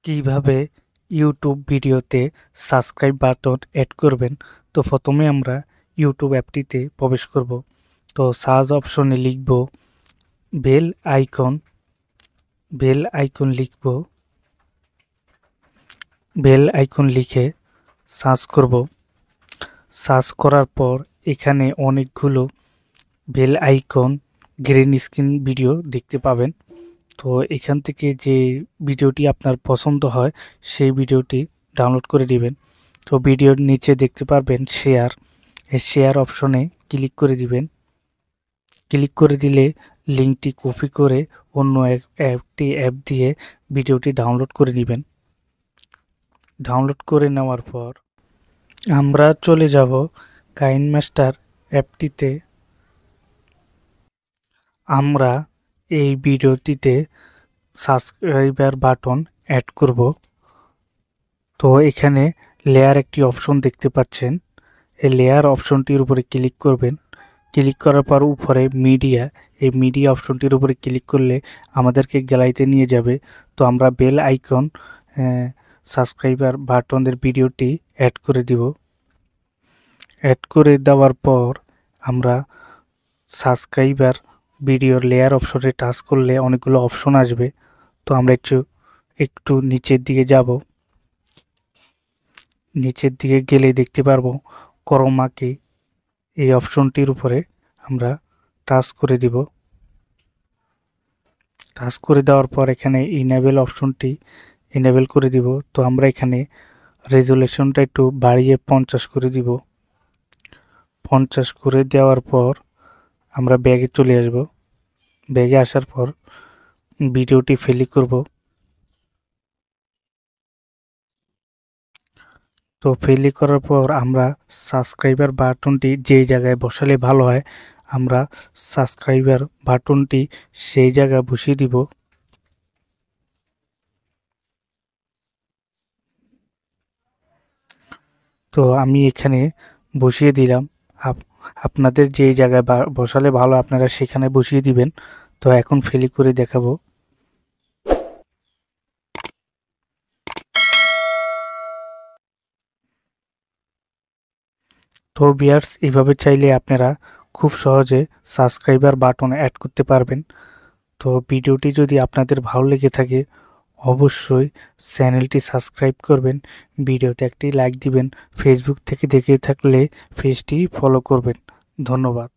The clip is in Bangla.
কিভাবে ইউটিউব ভিডিওতে সাবস্ক্রাইব বাটন অ্যাড করবেন। তো প্রথমে আমরা ইউটিউব অ্যাপটিতে প্রবেশ করব। তো সার্চ অপশনে লিখব বেল আইকন লিখব। বেল আইকন লিখে সার্চ করব। সার্চ করার পর এখানে অনেকগুলো bell icon green screen video দেখতে পাবেন। তো এখান থেকে যে ভিডিওটি আপনার পছন্দ হয় সেই ভিডিওটি ডাউনলোড করে দিবেন। তো ভিডিওর নিচে দেখতে পারবেন শেয়ার, এই শেয়ার অপশনে ক্লিক করে দিবেন। ক্লিক করে দিলে লিঙ্কটি কপি করে অন্য একটি অ্যাপ দিয়ে ভিডিওটি ডাউনলোড করে নেবেন। ডাউনলোড করে নেওয়ার পর আমরা চলে যাব কাইনমাস্টার অ্যাপটিতে। আমরা এই ভিডিওটিতে সাবস্ক্রাইবার বাটন অ্যাড করব। তো এখানে লেয়ার একটি অপশন দেখতে পাচ্ছেন, এই লেয়ার অপশনটির উপরে ক্লিক করবেন। ক্লিক করার পর উপরে মিডিয়া, এই মিডিয়া অপশনটির উপরে ক্লিক করলে আমাদেরকে গ্যালারিতে নিয়ে যাবে। তো আমরা বেল আইকন সাবস্ক্রাইবার বাটনের ভিডিওটি অ্যাড করে দিব। অ্যাড করে দেওয়ার পর আমরা সাবস্ক্রাইবার ভিডিওর লেয়ার অপশনে টাচ করলে অনেকগুলো অপশন আসবে। তো আমরা একটু নিচের দিকে যাব। নিচের দিকে গেলে দেখতে পারবো ক্রোমাকে, এই অপশনটির উপরে আমরা টাচ করে দিব। টাচ করে দেওয়ার পর এখানে ইনেবল অপশনটি ইনেবল করে দিব। তো আমরা এখানে রেজুলেশনটা একটু বাড়িয়ে 50 করে দিব। 50 করে দেওয়ার পর আমরা ব্যাগে চলে আসব। ব্যাগে আসার পর ভিডিওটি প্লে করব। তো প্লে করার পর আমরা সাবস্ক্রাইবার বাটনটি যেই জায়গায় বসালে ভালো হয় আমরা সাবস্ক্রাইবার বাটনটি সেই জায়গায় বসিয়ে দিব। তো আমি এখানে বসিয়ে দিলাম। আপনাদের যেই জায়গায় বসালে ভালো আপনারা সেখানে বসিয়ে দিবেন। তো এখন প্লে করে দেখাবো। তো ভিউয়ার্স, এইভাবে চাইলে আপনারা খুব সহজে সাবস্ক্রাইবার বাটন অ্যাড করতে পারবেন। তো ভিডিওটি যদি আপনাদের ভালো লেগে থাকে অবশ্যই চ্যানেলটি সাবস্ক্রাইব করবেন, ভিডিওতে একটি লাইক দিবেন, ফেসবুক থেকে দেখে থাকলে পেজটি ফলো করবেন। ধন্যবাদ।